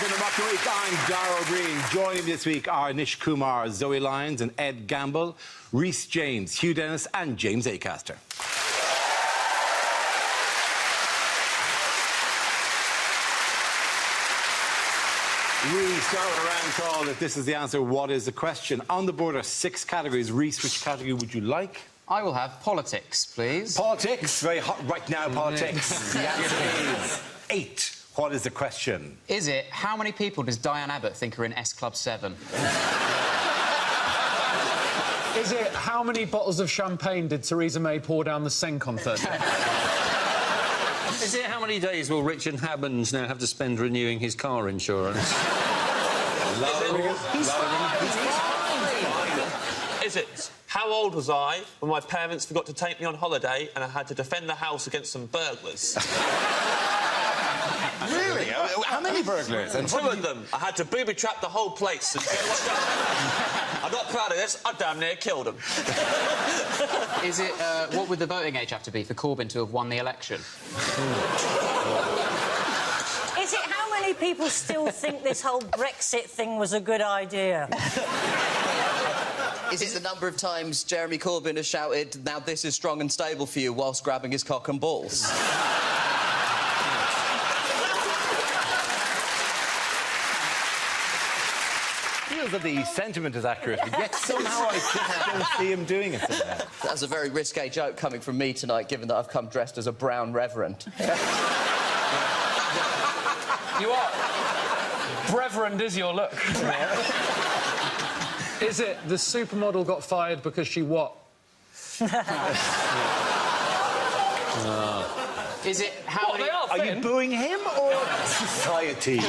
the Muck Week. I'm Dara Briain. Joining me this week are Nish, Kumar, Zoe Lyons and Ed Gamble, Rhys James, Hugh and James Acaster. We start with a round call. If this is the answer, what is the question? On the board are 6 categories. Rhys, which category would you like? I will have politics, please. Politics. Very hot right now, politics. The answer is 8. What is the question? Is it, how many people does Diane Abbott think are in S Club 7? Is it, how many bottles of champagne did Theresa May pour down the sink on Thursday? Is it, how many days will Richard Hammond now have to spend renewing his car insurance? Is it, how old was I when my parents forgot to take me on holiday and I had to defend the house against some burglars? Really? How many burglars? And 2 of them. I had to booby-trap the whole place. And I'm not proud of this. I damn near killed them. Is it, what would the voting age have to be for Corbyn to have won the election? Is it how many people still think this whole Brexit thing was a good idea? Is it the number of times Jeremy Corbyn has shouted, "Now this is strong and stable for you," whilst grabbing his cock and balls? Feels that the sentiment is accurate, but yet somehow I just don't see him doing it somehow. That's a very risque joke coming from me tonight, given that I've come dressed as a brown reverend. You are. Reverend is your look. Is it, the supermodel got fired because she what? Is it, how many... Are you booing him or society?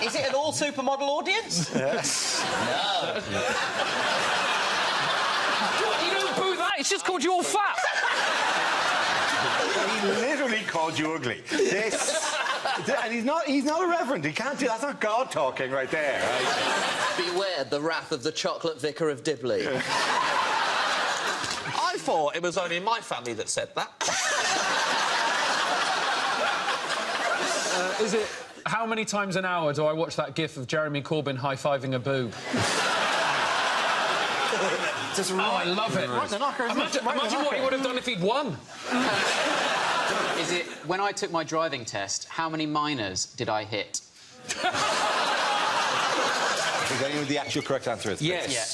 Is it an all-supermodel audience? Yes. No. You don't boo that, it's just called you all fat. He literally called you ugly. And he's not a reverend. He can't do... That's not God talking right there. Right? Beware the wrath of the chocolate vicar of Dibley. I thought it was only my family that said that. Is it, how many times an hour do I watch that gif of Jeremy Corbyn high-fiving a boob? Just I love it. Right, imagine what he would have done if he'd won. Is it, when I took my driving test, how many minors did I hit? Is that even the actual correct answer is? Yes. Yeah.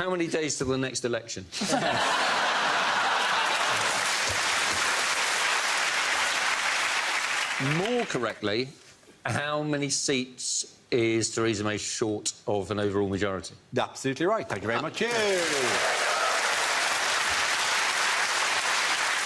How many days till the next election? More correctly, how many seats is Theresa May short of an overall majority? Absolutely right. Thank you very much.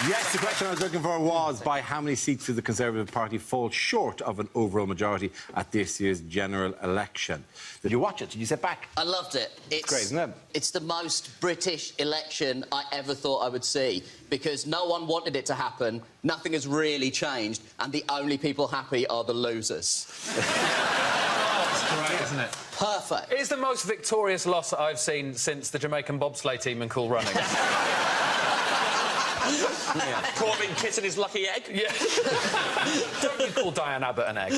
Yes, the question I was looking for was by how many seats did the Conservative Party fall short of an overall majority at this year's general election? Did you watch it? Did you sit back? I loved it. It's great, isn't it? It's the most British election I ever thought I would see, because no one wanted it to happen, nothing has really changed, and the only people happy are the losers. That's great, isn't it? Perfect. It's the most victorious loss that I've seen since the Jamaican bobsleigh team in Cool Running. Yeah. Corbyn kissing his lucky egg? Yeah. Don't you call Diane Abbott an egg?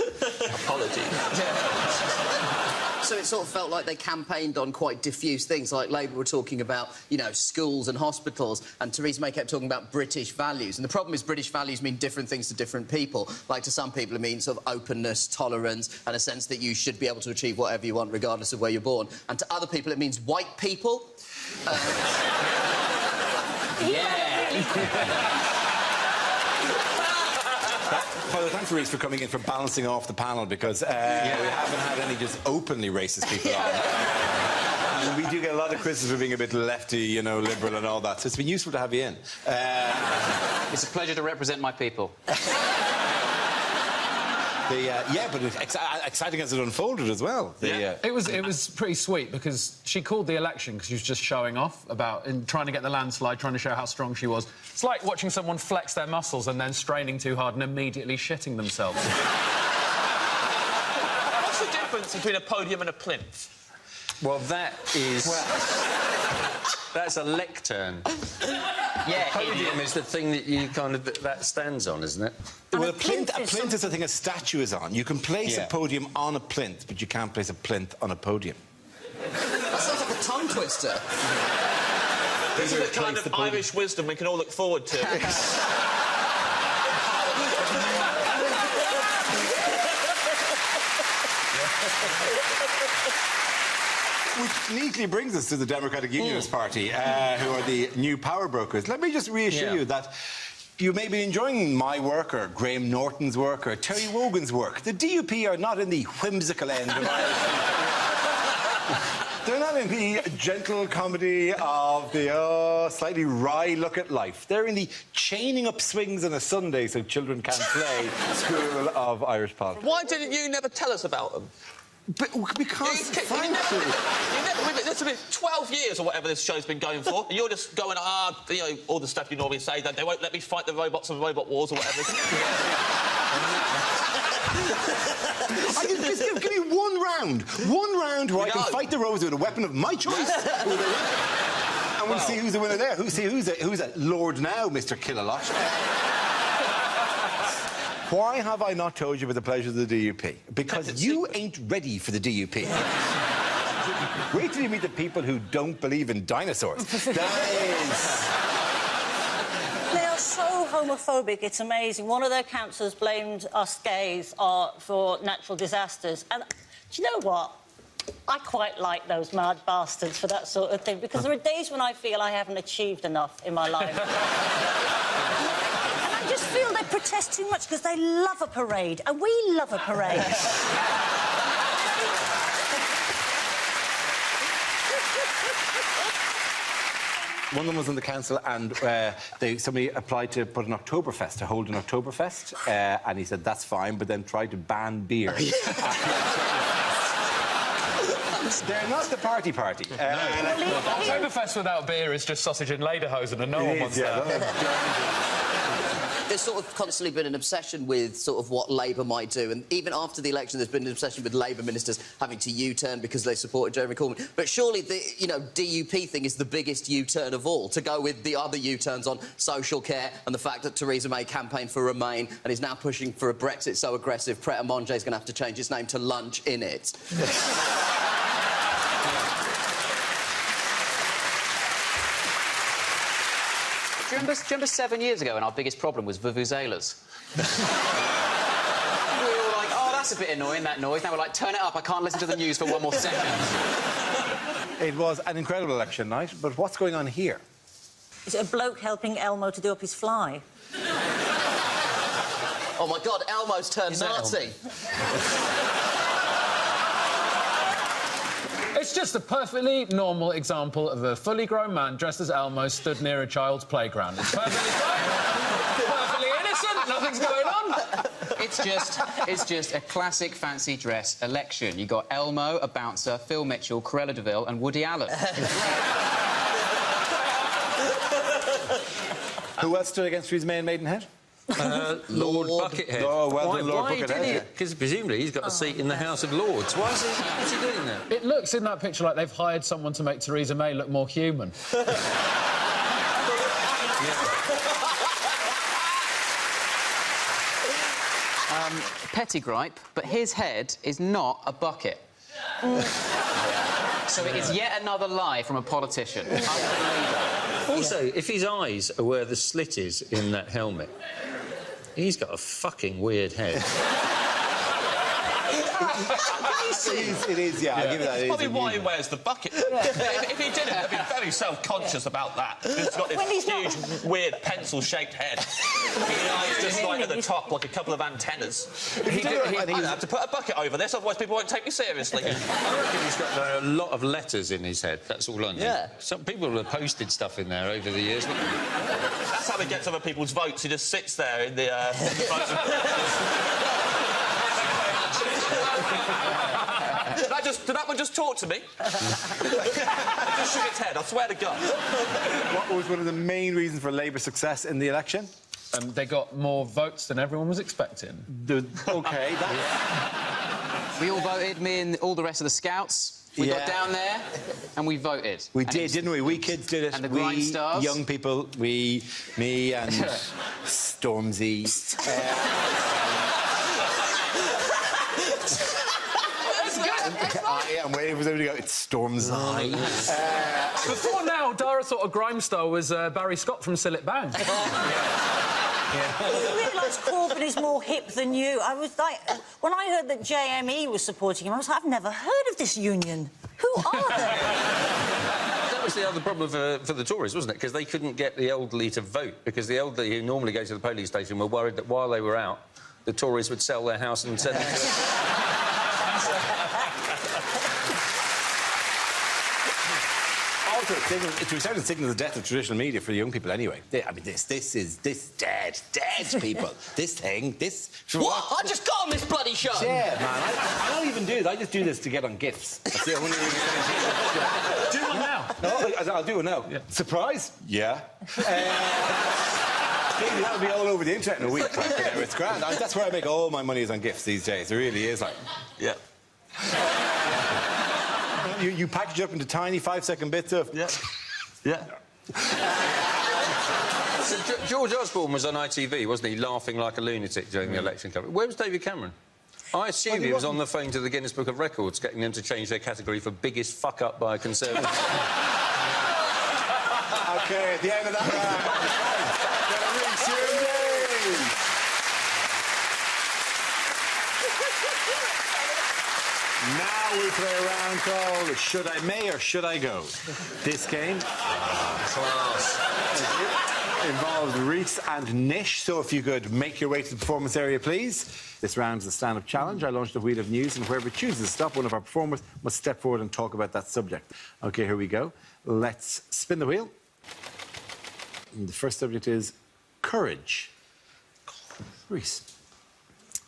Apologies. So it sort of felt like they campaigned on quite diffuse things, like Labour were talking about, you know, schools and hospitals, and Theresa May kept talking about British values. And the problem is British values mean different things to different people. Like, to some people it means sort of openness, tolerance, and a sense that you should be able to achieve whatever you want, regardless of where you're born. And to other people it means white people. Well, thanks, Rhys, for coming in, for balancing off the panel, because we haven't had any just openly racist people on. And we do get a lot of criticism for being a bit lefty, you know, liberal and all that, so it's been useful to have you in. It's a pleasure to represent my people. Yeah, but exciting as it unfolded as well. It was pretty sweet, because she called the election because she was just showing off about trying to get the landslide, trying to show how strong she was. It's like watching someone flex their muscles and then straining too hard and immediately shitting themselves. What's the difference between a podium and a plinth? Well, that is... That's a lectern. Yeah, Podium is the thing that you kind of... that stands on, isn't it? Well, a plinth is the thing a statue is on. You can place a podium on a plinth, but you can't place a plinth on a podium. That sounds like a tongue twister. This is the kind of Irish wisdom we can all look forward to. Which neatly brings us to the Democratic Unionist Party, who are the new power brokers. Let me just reassure you that you may be enjoying my work or Graham Norton's work or Terry Wogan's work. The DUP are not in the whimsical end of Irish. They're not in the gentle comedy of the slightly wry look at life. They're in the chaining up swings on a Sunday so children can't play school of Irish politics. Why didn't you never tell us about them? Because, It's been 12 years or whatever this show's been going for, and you're just going, you know, all the stuff you normally say, that they won't let me fight the robots and robot wars or whatever. Give me one round where I can fight the robots with a weapon of my choice. And we'll see who's the winner there. Who's a Lord now, Mr. Killalot? Why have I not told you about the pleasures of the DUP? Because you ain't ready for the DUP. Wait till you meet the people who don't believe in dinosaurs. That is... They are so homophobic, it's amazing. One of their councillors blamed us gays for natural disasters. And do you know what? I quite like those mad bastards for that sort of thing, because there are days when I feel I haven't achieved enough in my life. I just feel they protest too much because they love a parade, and we love a parade. One of them was on the council, and somebody applied to put an Oktoberfest, to hold an Oktoberfest, and he said that's fine, but then tried to ban beer. They're not the party. Oktoberfest without beer is just sausage and lederhosen, and no one wants that. There's sort of constantly been an obsession with sort of what Labour might do, and even after the election there's been an obsession with Labour ministers having to U-turn because they supported Jeremy Corbyn. But surely the, you know, DUP thing is the biggest U-turn of all, to go with the other U-turns on social care and the fact that Theresa May campaigned for Remain and is now pushing for a Brexit so aggressive Pret a Manger is going to have to change its name to Lunch in it. Do you remember 7 years ago when our biggest problem was vuvuzelas? We were all like, oh, that's a bit annoying, that noise. Now we're like, turn it up, I can't listen to the news for one more second. It was an incredible election night, but what's going on here? Is it a bloke helping Elmo to do up his fly? Oh, my God, Elmo's turned Nazi. It's just a perfectly normal example of a fully grown man dressed as Elmo stood near a child's playground. It's perfectly fine, perfectly innocent, nothing's going on. It's just a classic fancy dress election. You got Elmo, a bouncer, Phil Mitchell, Cruella de Vil, and Woody Allen. Who else stood against Theresa May in Maidenhead? Lord Buckethead. Oh, well done, Lord Buckethead. Because presumably he's got a seat in the House of Lords. What's he doing there? It looks in that picture like they've hired someone to make Theresa May look more human. Petty gripe, but his head is not a bucket. So it is yet another lie from a politician. Also, if his eyes are where the slit is in that helmet, he's got a fucking weird head. It is, yeah. I'll give you that. That's probably why he wears the bucket. If he didn't, he'd be very self-conscious about that. He's got this huge, weird, pencil-shaped head. It's just like at the top, like a couple of antennas. I'd have to put a bucket over this, otherwise people won't take me seriously. I reckon he's got a lot of letters in his head. That's all I know. Yeah. Some people have posted stuff in there over the years. That's how he gets other people's votes. He just sits there in the Did that one just talk to me? It just shook its head, I swear to God. What was one of the main reasons for Labour's success in the election? They got more votes than everyone was expecting. OK, We all voted, me and all the rest of the Scouts. We got down there and we voted. We did, didn't we? We kids did it. And the grind stars. Young people, me and Stormzy. I'm waiting for somebody to go, it's Stormzy. Before now, Dara thought a grime star was Barry Scott from Sill It Bang. You realise Corbyn is more hip than you. I was like, when I heard that JME was supporting him, I was like, I've never heard of this union. Who are they? That was the other problem for the Tories, wasn't it? Because they couldn't get the elderly to vote, because the elderly who normally go to the polling station were worried that while they were out, the Tories would sell their house and send it to... To a certain signal the death of traditional media for young people anyway. I mean, this dead people. This thing, this... What? I just got on this bloody show! Yeah, man, I don't even do this. I just do this to get on GIFs. That's the only thing. Do one now. No, I'll do it now. Yeah. Surprise? Yeah. That'll be all over the internet in a week. It's grand. That's where I make all my money is on GIFs these days. It really is like... Yeah. You package up into tiny 5-second bits of... Yeah. Yeah. So George Osborne was on ITV, wasn't he, laughing like a lunatic during the election coverage. Where was David Cameron? I assume he was on the phone to the Guinness Book of Records, getting them to change their category for biggest fuck-up by a Conservative. OK, at the end of that round... Now we play a round called Should I May or Should I Go? This game Class. involves Rhys and Nish, so if you could make your way to the performance area, please. This round is a stand-up challenge. I launched a wheel of news, and whoever chooses to stop, one of our performers must step forward and talk about that subject. OK, here we go. Let's spin the wheel. And the first subject is courage. Rhys.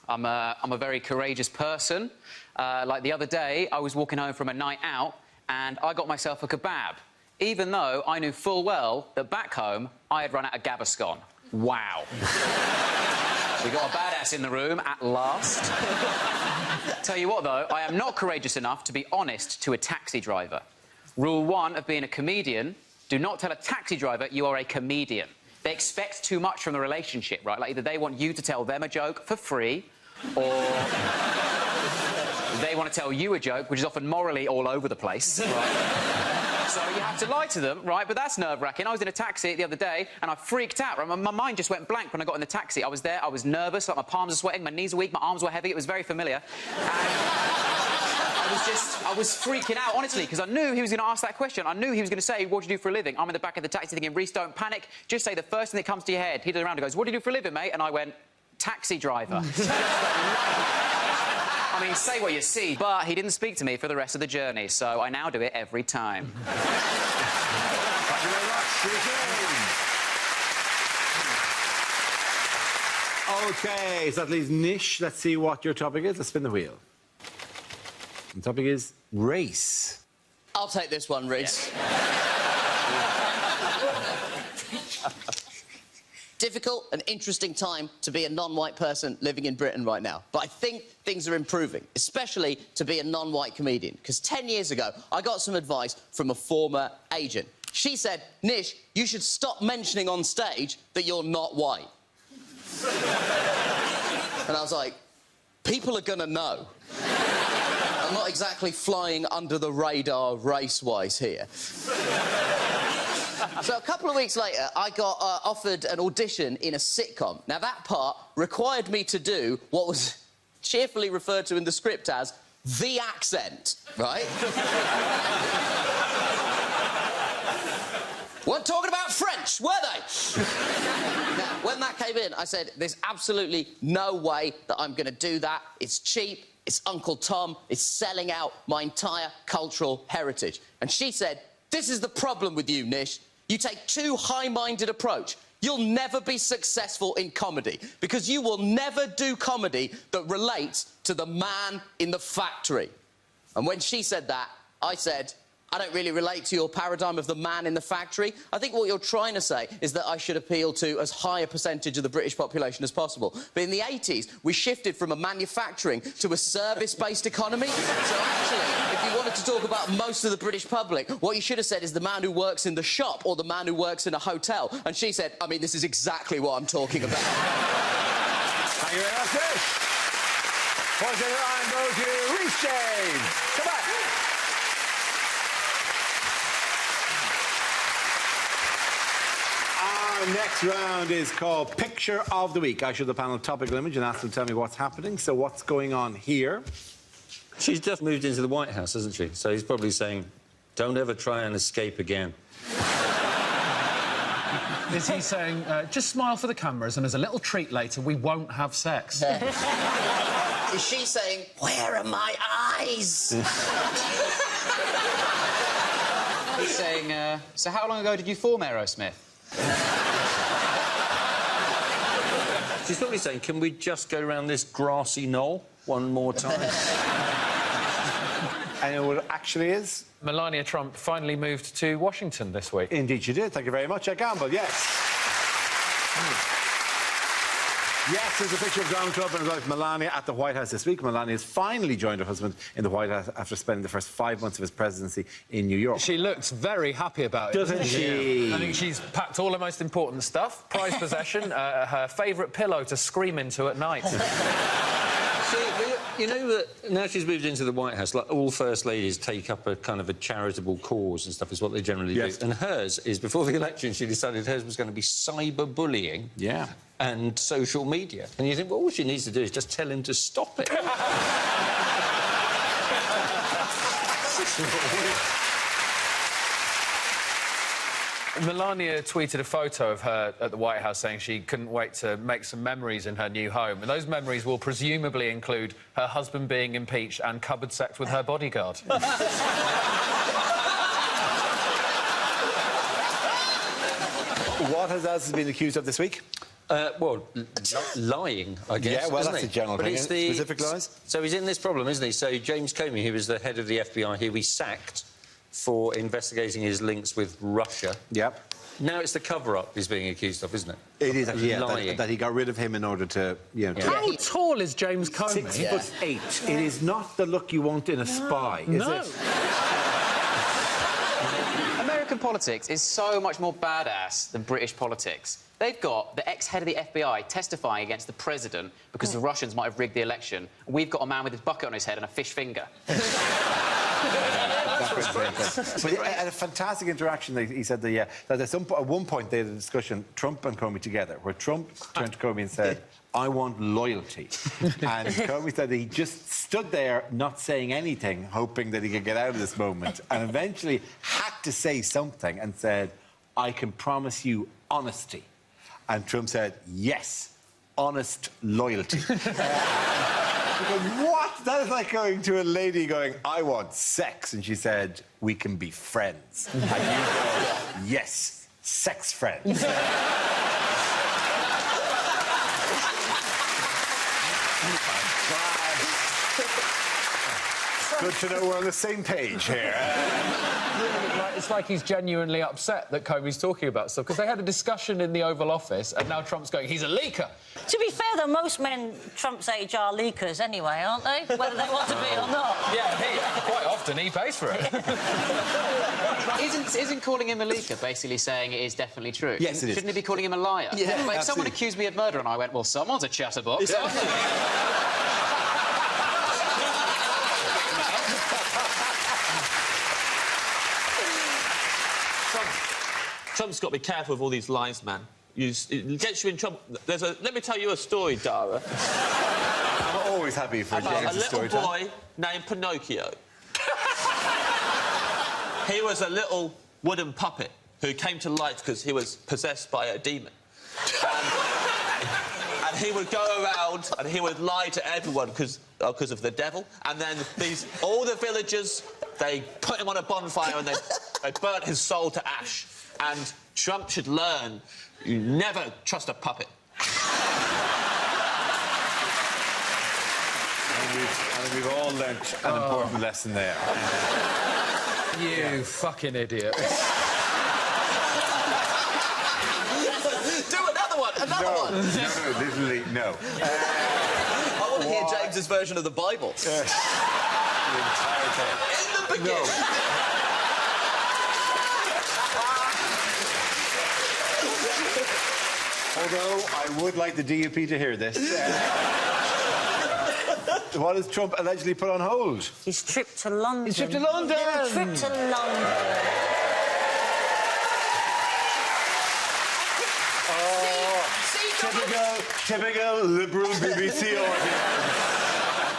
I'm a very courageous person. Like the other day, I was walking home from a night out and I got myself a kebab, even though I knew full well that back home I had run out of Gaviscon. Wow. We got a badass in the room at last. Tell you what, though, I am not courageous enough to be honest to a taxi driver. Rule 1 of being a comedian, do not tell a taxi driver you are a comedian. They expect too much from the relationship, right? Like, either they want you to tell them a joke for free, or they want to tell you a joke, which is often morally all over the place, right? So you have to lie to them, right? But that's nerve-wracking. I was in a taxi the other day, and I freaked out. Right? My mind just went blank when I got in the taxi. I was there, I was nervous, like my palms are sweating, my knees are weak, my arms were heavy. It was very familiar. I was freaking out, honestly, because I knew he was going to ask that question. I knew he was going to say, what do you do for a living? I'm in the back of the taxi thinking, Rhys, don't panic. Just say the first thing that comes to your head. He turned around and goes, what do you do for a living, mate? And I went, taxi driver. I mean, say what you see. But he didn't speak to me for the rest of the journey, so I now do it every time. Thank you very much. OK, so that leaves Nish. Let's see what your topic is. Let's spin the wheel. The topic is race. I'll take this one, Rhys. Difficult and interesting time to be a non-white person living in Britain right now. But I think things are improving, especially to be a non-white comedian. Because 10 years ago, I got some advice from a former agent. She said, Nish, you should stop mentioning on stage that you're not white. And I was like, people are gonna know. I'm not exactly flying under the radar race-wise here. So a couple of weeks later, I got offered an audition in a sitcom. Now, that part required me to do what was cheerfully referred to in the script as the accent, right? Weren't talking about French, were they? Now, when that came in, I said, there's absolutely no way that I'm going to do that. It's cheap, it's Uncle Tom, it's selling out my entire cultural heritage. And she said, this is the problem with you, Nish. You take too high-minded approach. You'll never be successful in comedy because you will never do comedy that relates to the man in the factory. And when she said that, I said, I don't really relate to your paradigm of the man in the factory. I think what you're trying to say is that I should appeal to as high a percentage of the British population as possible. But in the 80s, we shifted from a manufacturing to a service-based economy. So actually, if you wanted to talk about most of the British public, what you should have said is the man who works in the shop or the man who works in a hotel. And she said, I mean, this is exactly what I'm talking about. Thank you very much, Nish. Point to the line goes to Rhys James. Come back. Our next round is called Picture of the Week. I show the panel a topical image and ask them to tell me what's happening. So what's going on here? She's just moved into the White House, hasn't she? So he's probably saying, don't ever try and escape again. Is he saying, just smile for the cameras and as a little treat later, we won't have sex? Is she saying, where are my eyes? He's saying, so how long ago did you form Aerosmith? She's probably saying, can we just go around this grassy knoll one more time? And you know what it actually is? Melania Trump finally moved to Washington this week. Indeed she did. Thank you very much. Gamble, yes. Yes, there's a picture of Donald Trump and his wife Melania at the White House this week. Melania has finally joined her husband in the White House after spending the first 5 months of his presidency in New York. She looks very happy about it. Doesn't she? I think she's packed all her most important stuff, prized possession, her favourite pillow to scream into at night. You know that now she's moved into the White House, like all First Ladies take up a kind of a charitable cause and stuff is what they generally do. And hers is, before the election, she decided hers was going to be cyberbullying and social media. And you think, well, all she needs to do is just tell him to stop it. Melania tweeted a photo of her at the White House saying she couldn't wait to make some memories in her new home. And those memories will presumably include her husband being impeached and cupboard sex with her bodyguard. What has else been accused of this week? Lying, I guess. Yeah, well, isn't that's it? a general thing. Specific lies? So he's in this problem, isn't he? So James Comey, who was the head of the FBI, who we sacked for investigating his links with Russia. Yep. Now it's the cover-up he's being accused of, isn't it? It is, actually, lying. that he got rid of him in order to, you know... How tall is James Comey? 6'8". It is not the look you want in a spy, is it? American politics is so much more badass than British politics. They've got the ex-head of the FBI testifying against the president because the Russians might have rigged the election. We've got a man with his bucket on his head and a fish finger. But he had a fantastic interaction. He said that at one point they had a discussion, Trump and Comey together, where Trump turned to Comey and said, I want loyalty. And Comey said he just stood there not saying anything, hoping that he could get out of this moment, and eventually had to say something and said, I can promise you honesty. And Trump said, yes, honest loyalty. What? That is like going to a lady going, I want sex. And she said, we can be friends. And you go, yes, sex friends. Good to know we're on the same page here. It's like he's genuinely upset that Comey's talking about stuff, because they had a discussion in the Oval Office, and now Trump's going, he's a leaker. To be fair, though, most men Trump's age are leakers anyway, aren't they? Whether they want to be or not. Yeah, quite often he pays for it. Isn't calling him a leaker basically saying it is definitely true? Yes, it is. Shouldn't he be calling him a liar? Yeah, if someone accused me of murder and I went, well, someone's a chatterbox, aren't they? Trump's got to be careful with all these lies, man. It gets you in trouble. Let me tell you a story, Dara. I'm always happy for James' story. A little boy named Pinocchio. He was a little wooden puppet who came to life because he was possessed by a demon. And he would go around and he would lie to everyone because of the devil. And then all the villagers, they put him on a bonfire and they burnt his soul to ash. And Trump should learn, you never trust a puppet. And we've all learnt an important lesson there. You fucking idiot. Do another one, another one. No, literally, no. I want to hear James's version of the Bible. The entire time. In the beginning. Although I would like the DUP to hear this. What has Trump allegedly put on hold? His trip to London. His trip to London! Little trip to London. Typical liberal BBC audience.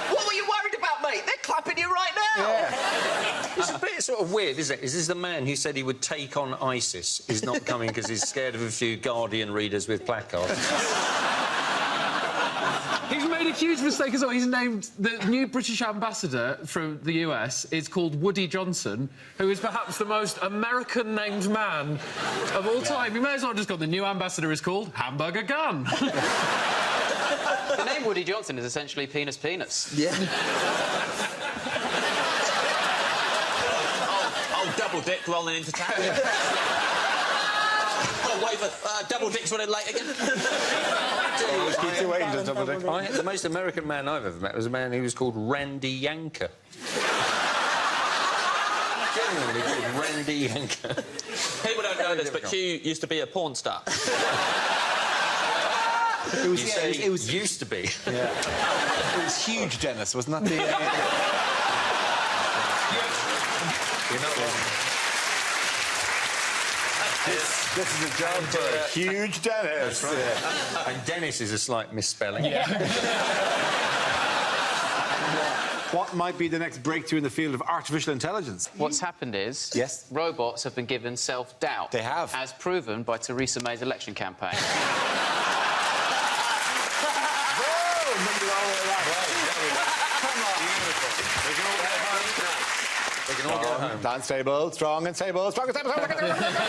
What were you worried about, mate? They're clapping you right now. Yeah. It's a bit sort of weird, isn't it? Is this the man who said he would take on ISIS is not coming because he's scared of a few Guardian readers with placards? He's made a huge mistake as well. He's named the new British ambassador from the US is called Woody Johnson, who is perhaps the most American-named man of all time. You may as well have just got the new ambassador is called Hamburger Gun. The name Woody Johnson is essentially penis. Yeah. Oh, double dick rolling into town. Oh, wait for double dick's running late again. Always keeps you waiting, does double dick. The most American man I've ever met was a man who was called Randy Yanker. Genuinely called Randy Yanker. People don't know this, but Hugh used to be a porn star. It was used to be. Yeah. It was huge, Dennis, wasn't that the... You're not wrong. This is a job for a huge Dennis. Right. Yeah. And Dennis is a slight misspelling. Yeah. What might be the next breakthrough in the field of artificial intelligence? What's happened is... Yes? Robots have been given self-doubt. They have. As proven by Theresa May's election campaign. We can all go home. Stand stable, strong and stable, strong and stable, strong and stable.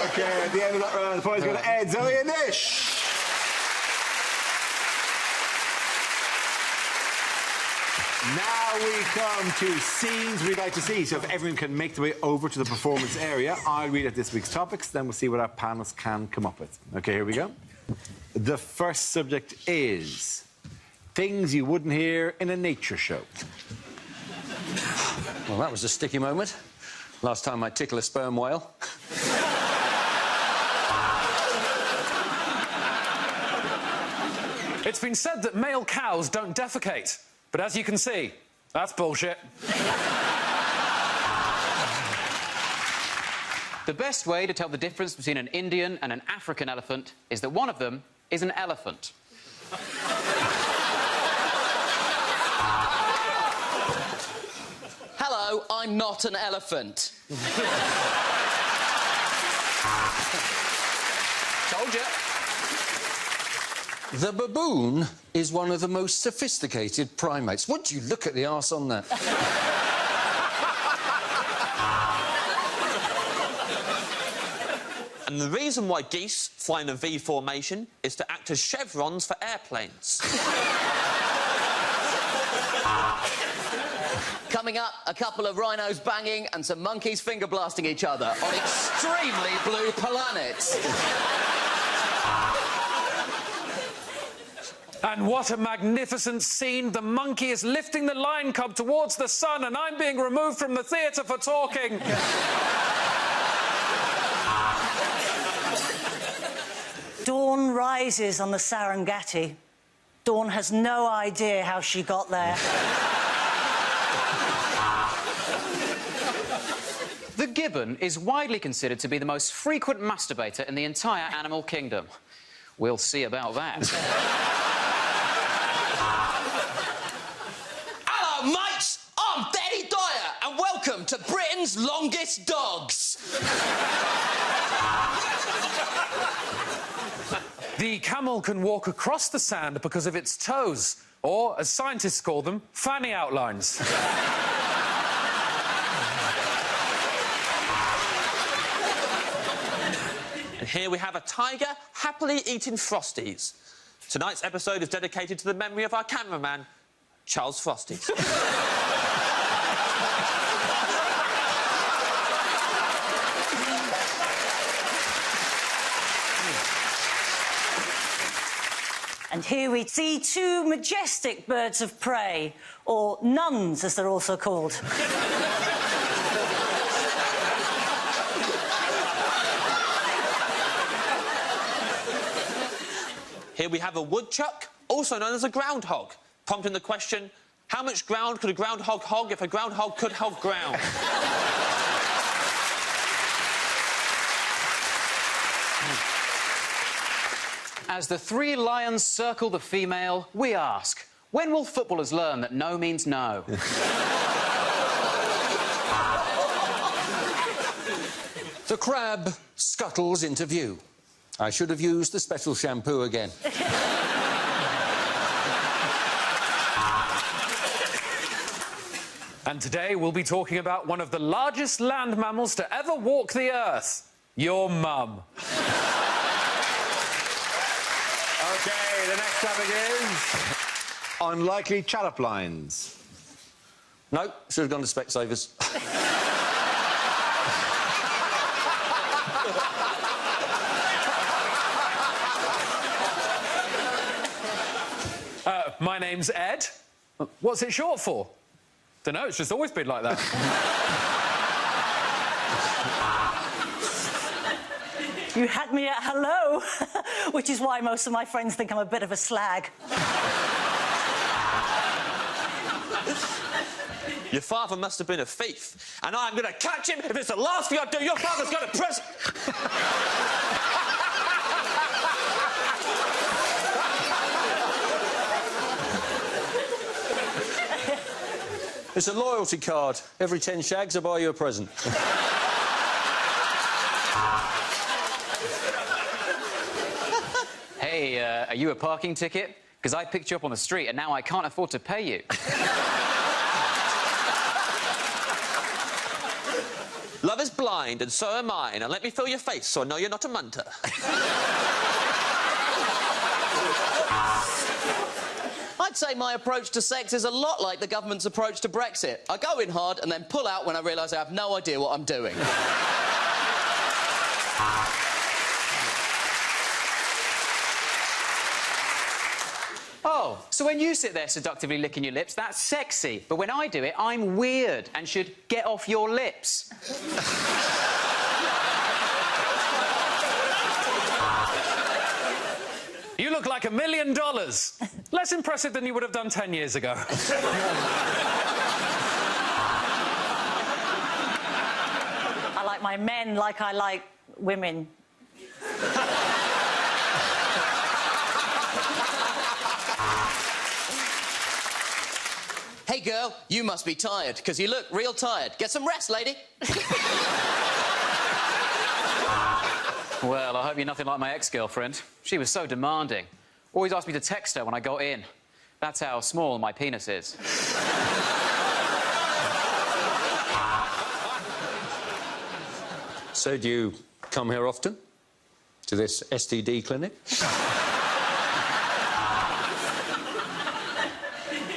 OK, at the end of that round, the points go to Ed, Zoe and Nish. Now we come to scenes we'd like to see. So if everyone can make their way over to the performance area, I'll read out this week's topics, then we'll see what our panelists can come up with. OK, here we go. The first subject is... things you wouldn't hear in a nature show. Well, that was a sticky moment. Last time I tickle a sperm whale. It's been said that male cows don't defecate, but as you can see, that's bullshit. The best way to tell the difference between an Indian and an African elephant is that one of them is an elephant. Hello, I'm not an elephant. Told you. The baboon is one of the most sophisticated primates. Would you look at the arse on that? And the reason why geese fly in a V formation is to act as chevrons for airplanes. Coming up, a couple of rhinos banging and some monkeys finger blasting each other on extremely blue planets. And what a magnificent scene. The monkey is lifting the lion cub towards the sun, and I'm being removed from the theatre for talking. Dawn rises on the Serengeti. Dawn has no idea how she got there. The gibbon is widely considered to be the most frequent masturbator in the entire animal kingdom. We'll see about that. Hello, mates! I'm Daddy Dyer, and welcome to Britain's longest dogs. The camel can walk across the sand because of its toes, or, as scientists call them, fanny outlines. And here we have a tiger happily eating Frosties. Tonight's episode is dedicated to the memory of our cameraman, Charles Frosties. And here we see two majestic birds of prey, or nuns, as they're also called. Here we have a woodchuck, also known as a groundhog, prompting the question, how much ground could a groundhog hog if a groundhog could hog ground? As the three lions circle the female, we ask, when will footballers learn that no means no? The crab scuttles into view. I should have used the special shampoo again. And today we'll be talking about one of the largest land mammals to ever walk the earth. Your mum. OK, the next topic is... unlikely challop lines. No, should have gone to Specsavers. My name's Ed. What's it short for? Dunno, it's just always been like that. You had me at hello, which is why most of my friends think I'm a bit of a slag. Your father must have been a thief, and I'm going to catch him if it's the last thing I do. Your father's got a prison... It's a loyalty card. Every 10 shags, I buy you a present. Hey, are you a parking ticket? Because I picked you up on the street and now I can't afford to pay you. Love is blind, and so am I. Now let me feel your face so I know you're not a munter. I'd say my approach to sex is a lot like the government's approach to Brexit. I go in hard and then pull out when I realise I have no idea what I'm doing. Oh, so when you sit there seductively licking your lips, that's sexy. But when I do it, I'm weird and should get off your lips. You look like $1 million. Less impressive than you would have done 10 years ago. I like my men like I like women. Hey, girl, you must be tired, because you look real tired. Get some rest, lady. Well, I hope you're nothing like my ex-girlfriend. She was so demanding. Always asked me to text her when I got in. That's how small my penis is. So do you come here often? To this STD clinic?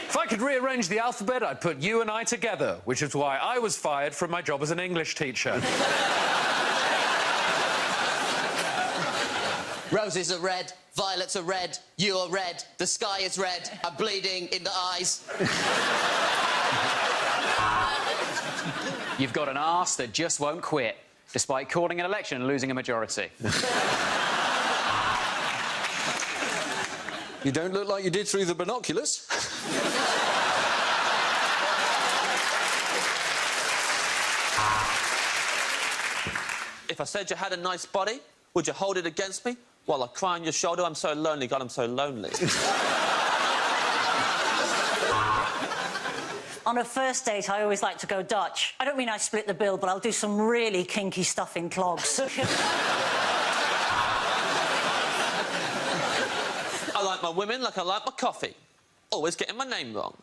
If I could rearrange the alphabet, I'd put you and I together, which is why I was fired from my job as an English teacher. Roses are red, violets are red, you are red, the sky is red, I'm bleeding in the eyes. You've got an arse that just won't quit, despite calling an election and losing a majority. You don't look like you did through the binoculars. If I said you had a nice body, would you hold it against me? While I cry on your shoulder, I'm so lonely, God, I'm so lonely. On a first date, I always like to go Dutch. I don't mean I split the bill, but I'll do some really kinky stuff in clogs. I like my women like I like my coffee. Always getting my name wrong.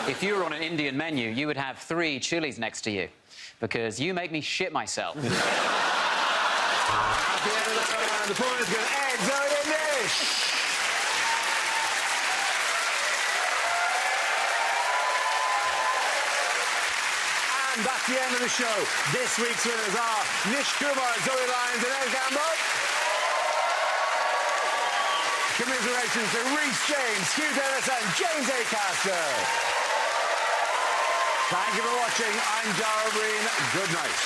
If you were on an Indian menu, you would have 3 chilies next to you, because you make me shit myself. At the end of that round, the point is going to Ed, Zoe and Nish. And that's the end of the show. This week's winners are Nish, Kumar, Zoe Lyons and Ed Gamble. Commiserations to Rhys James, Hugh and James Acaster. Thank you for watching. I'm Dara, Briain. Good night.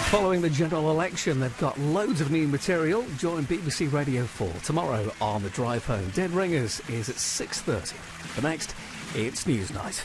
Following the general election, they've got loads of new material. Join BBC Radio 4 tomorrow on The Drive Home. Dead Ringers is at 6:30. But next, it's Newsnight.